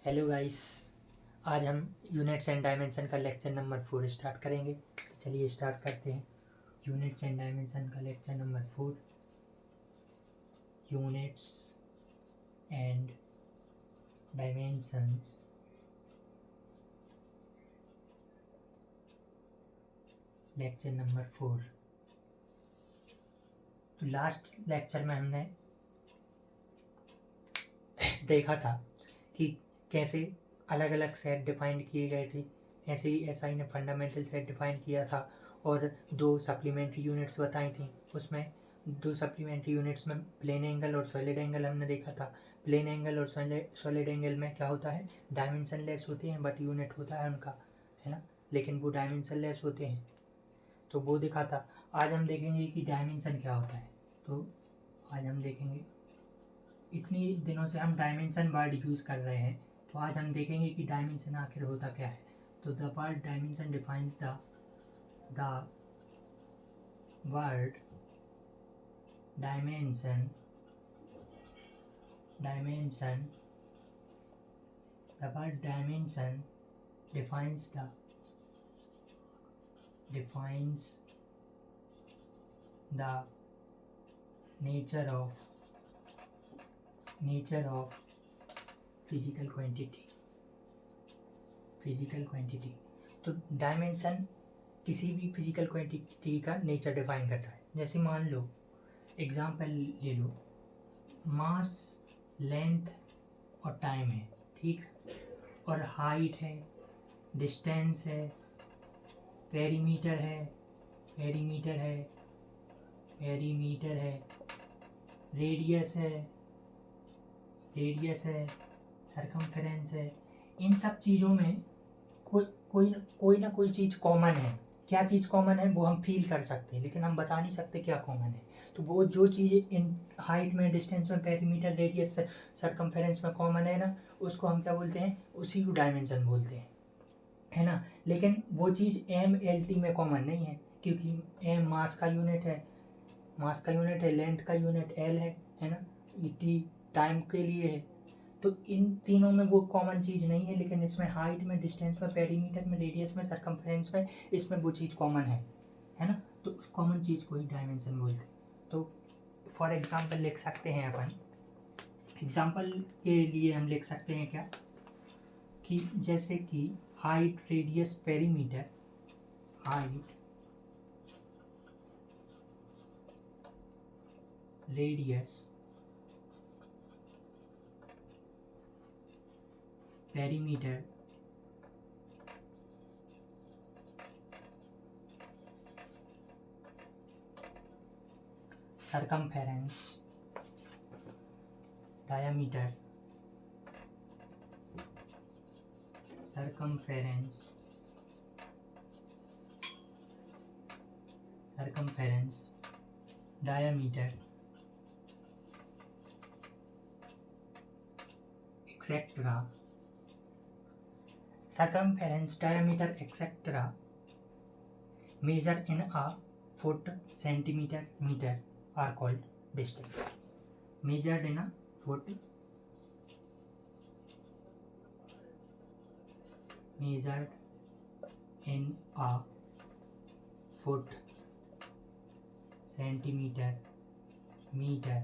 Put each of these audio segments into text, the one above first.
Hello guys. आज हम units and dimension का लेक्चर नंबर 4 स्टार्ट करेंगे। चलिए स्टार्ट करते हैं। यूनिट्स एंड डायमेंशन का lecture number 4, units and dimensions. Lecture number 4। तो लास्ट लेक्चर में हमने देखा था कि कैसे अलग अलग सेट डिफाइन किए गए थे। ऐसे ही एसआई ने फंडामेंटल सेट डिफाइन किया था और दो सप्लीमेंट्री यूनिट्स बताई थी। उसमें दो सप्लीमेंट्री यूनिट्स में प्लेन एंगल और सॉलिड एंगल हमने देखा था। प्लेन एंगल और सॉलिड एंगल में क्या होता है, डायमेंशन लेस होते हैं बट यूनिट होता है उनका, है ना, लेकिन वो डायमेंशन लेस होते हैं, तो वो देखा था। आज हम देखेंगे कि डायमेंशन क्या होता है। तो आज हम देखेंगे, इतनी दिनों से हम डायमेंशन वर्ड यूज़ कर रहे हैं, तो आज हम देखेंगे कि डायमेंशन आखिर होता क्या है। तो the word dimension defines the word dimension dimension the word dimension defines the nature of physical quantity। तो डायमेंशन किसी भी फिजिकल क्वांटिटी का नेचर डिफाइन करता है। जैसे मान लो, एग्जांपल ले लो, मास, लेंथ और टाइम है, ठीक, और हाइट है, डिस्टेंस है, पेरीमीटर है, रेडियस है, सरकमफेरेंस है। इन सब चीज़ों में कोई ना कोई चीज़ कॉमन है। क्या चीज़ कॉमन है वो हम फील कर सकते हैं, लेकिन हम बता नहीं सकते क्या कॉमन है। तो वो जो चीज़ इन हाइट में, डिस्टेंस में, पेरीमीटर, रेडियस, सरकमफेरेंस में कॉमन है ना, उसको हम क्या बोलते हैं, उसी को डायमेंशन बोलते हैं, है ना। लेकिन वो चीज़ MLT में कॉमन नहीं है, क्योंकि M मास का यूनिट है, लेंथ का यूनिट L है ना, T टाइम के लिए है। तो इन तीनों में वो कॉमन चीज़ नहीं है, लेकिन इसमें हाइट में, डिस्टेंस में, पेरीमीटर में, रेडियस में, सरकमफेरेंस में, इसमें वो चीज़ कॉमन है ना। तो उस कॉमन चीज़ को ही डायमेंशन बोलते हैं। तो फॉर एग्जांपल लिख सकते हैं अपन, एग्जांपल के लिए हम लिख सकते हैं क्या, कि जैसे कि height, radius, perimeter, height, radius, perimeter, circumference, diameter, diameter, etcetera. Circumference, diameter, etc. measure in a foot, centimeter, meter are called distance. Measured in a foot, centimeter, meter,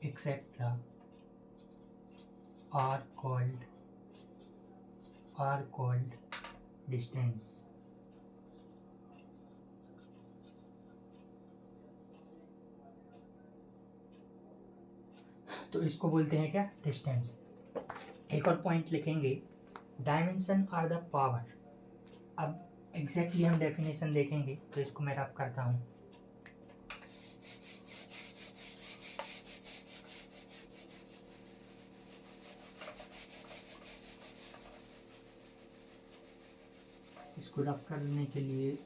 etc. are called distance. तो इसको बोलते हैं क्या, distance. एक और point लिखेंगे, dimension are the power. अब exactly हम डेफिनेशन देखेंगे, तो इसको मैं रफ करता हूँ। इसको रफ करने के लिए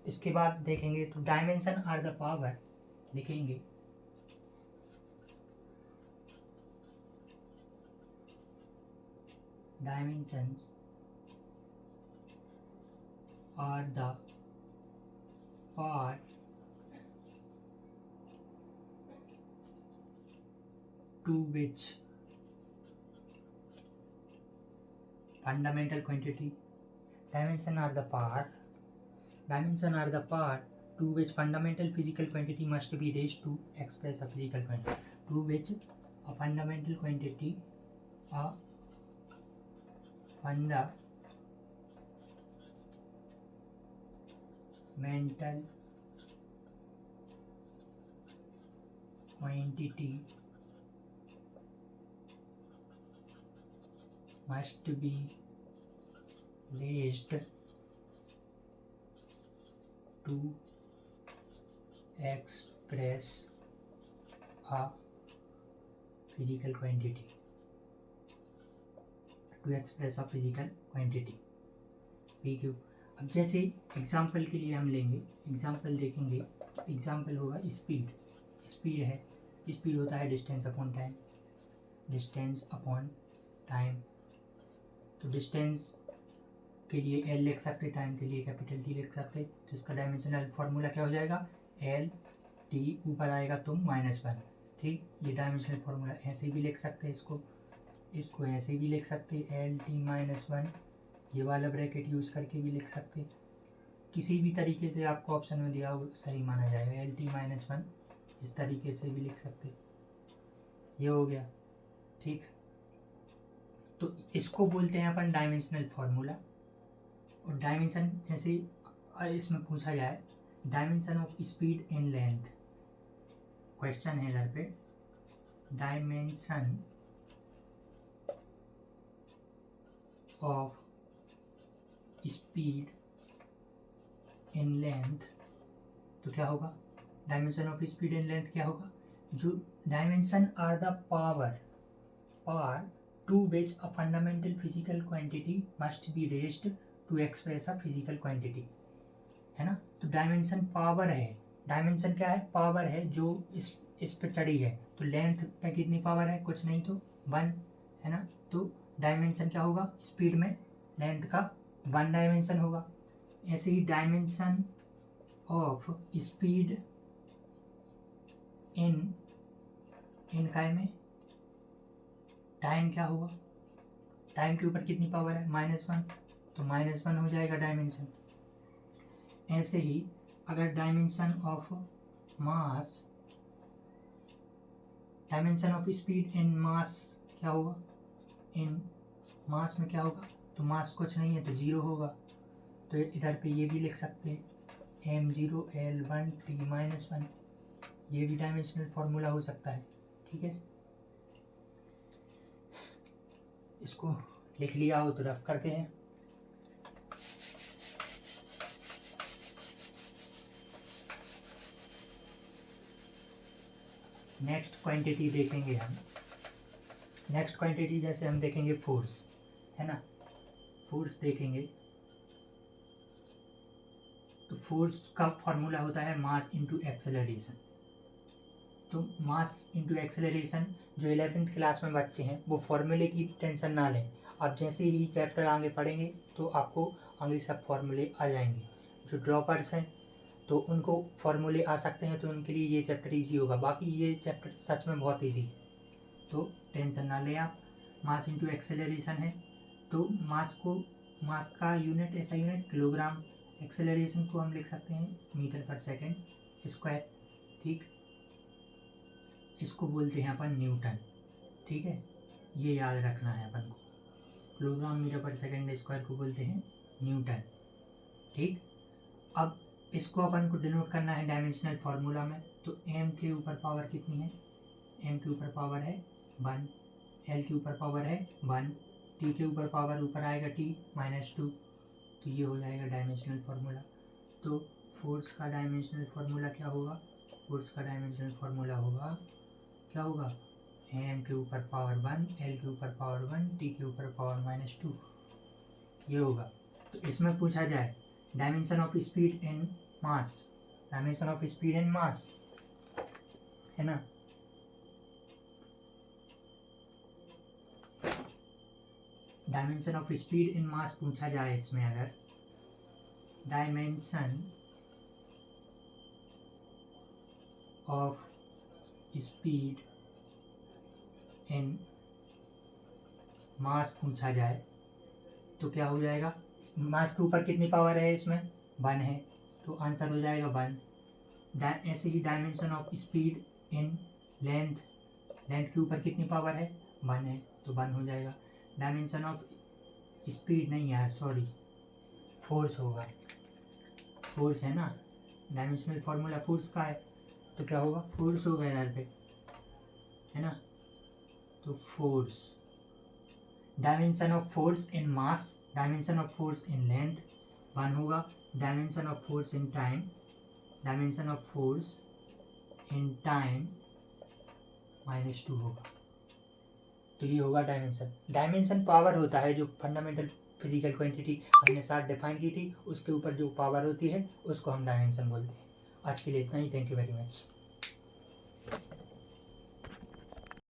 इसके बाद देखेंगे, तो डायमेंशन आर द पावर लिखेंगे, dimensions are the power to which fundamental quantity. Dimension are the part to which fundamental physical quantity must be raised to express a physical quantity. To which a fundamental quantity, a fundamental quantity must be raised to express a physical quantity. PQ. अब जैसे example के लिए हम लेंगे, example देखेंगे, example होगा speed है, speed होता है डिस्टेंस अपॉन टाइम, तो डिस्टेंस के लिए L लिख सकते, टाइम के लिए कैपिटल T लिख सकते, तो इसका डायमेंशनल फार्मूला क्या हो जाएगा, L T, ऊपर आएगा तो -1, ठीक। ये डायमेंशनल फार्मूला ऐसे भी लिख सकते हैं, इसको ऐसे भी लिख सकते, L T -1, ये वाला ब्रैकेट यूज करके भी लिख सकते, किसी भी तरीके से आपको ऑप्शन में दिया हो सही माना जाएगा। L T -1 इस तरीके से भी लिख सकते, ये हो गया, ठीक। तो इसको बोलते हैं अपन डायमेंशनल फार्मूला। और डायमेंशन जैसे इसमें पूछा जाए dimension of speed in length, question है इधर पे, dimension of speed in length, तो क्या होगा, dimension of speed in length क्या होगा, जो dimension are the power to which a fundamental physical quantity must be raised to express a physical quantity, है ना। तो डायमेंशन पावर है, डायमेंशन क्या है, पावर है जो इस पे चढ़ी है, तो लेंथ पे कितनी पावर है, कुछ नहीं तो 1, है ना। तो डायमेंशन क्या होगा, स्पीड में लेंथ का 1 डायमेंशन होगा। ऐसे ही डायमेंशन ऑफ स्पीड इन काय में टाइम क्या होगा, टाइम के ऊपर कितनी पावर है, -1, तो -1 हो जाएगा डायमेंशन। ऐसे ही अगर dimension of mass, dimension of speed in mass क्या होगा, इन मास में क्या होगा, तो मास कुछ नहीं है तो 0 होगा, तो इधर पे ये भी लिख सकते हैं m0 L1 T -1, ये भी डायमेंशनल फॉर्मूला हो सकता है, ठीक है। इसको लिख लिया हो तो रफ करते हैं। नेक्स्ट क्वांटिटी देखेंगे हम, नेक्स्ट क्वांटिटी जैसे हम देखेंगे फोर्स, है ना, फोर्स देखेंगे, तो फोर्स का फॉर्मूला होता है मास इंटू एक्सेलरेशन। तो मास इंटू एक्सेलरेशन, जो 11th क्लास में बच्चे हैं वो फॉर्मूले की टेंशन ना लें, आप जैसे ही चैप्टर आगे पढ़ेंगे तो आपको आगे सब फॉर्मूले आ जाएंगे। जो ड्रॉपर्स हैं तो उनको फॉर्मूले आ सकते हैं, तो उनके लिए ये चैप्टर इजी होगा, बाकी ये चैप्टर सच में बहुत इजी, तो टेंशन ना लें आप। मास इंटू एक्सेलरेशन है, तो मास का यूनिट ऐसा यूनिट किलोग्राम, एक्सेलरेशन को हम लिख सकते हैं मीटर पर सेकेंड स्क्वायर, ठीक। इसको बोलते हैं अपन न्यूटन, ठीक है, ये याद रखना है अपन को, किलोग्राम मीटर पर सेकेंड स्क्वायर को बोलते हैं न्यूटन, ठीक। अब इसको अपन को डिनोट करना है डायमेंशनल फार्मूला में, तो m के ऊपर पावर कितनी है, m के ऊपर पावर है 1, l के ऊपर पावर है 1, t के ऊपर पावर ऊपर आएगा t -2, तो ये हो जाएगा डायमेंशनल फार्मूला। तो फोर्स का डायमेंशनल फार्मूला क्या होगा, फोर्स का डायमेंशनल फार्मूला होगा, क्या होगा, m के ऊपर पावर 1, l के ऊपर पावर 1, t के ऊपर पावर -2, ये होगा। तो इसमें पूछा जाए dimension of speed in mass, dimension of speed in mass, है ना, dimension of speed in mass पूछा जाए इसमें, अगर dimension of speed in mass पूछा जाए, तो क्या हो जाएगा, मास के ऊपर कितनी पावर है इसमें, 1 है, तो आंसर हो जाएगा 1। ऐसे ही dimension of speed in length, length के ऊपर कितनी पावर है, 1 है, तो 1 हो जाएगा। डायमेंशन ऑफ स्पीड नहीं यार, सॉरी, फोर्स होगा, फोर्स है ना, डायमेंशनल फार्मूला फोर्स का है, तो क्या होगा, फोर्स होगा यहाँ पे, है ना, तो force, dimension of force in mass, dimension of force in length 1 होगा, dimension of force in time, dimension of force in time -2 होगा। तो ये होगा डायमेंशन। डायमेंशन पावर होता है, जो फंडामेंटल फिजिकल क्वांटिटी हमने साथ डिफाइन की थी, उसके ऊपर जो पावर होती है उसको हम डायमेंशन बोलते हैं। आज के लिए इतना ही, थैंक यू वेरी मच।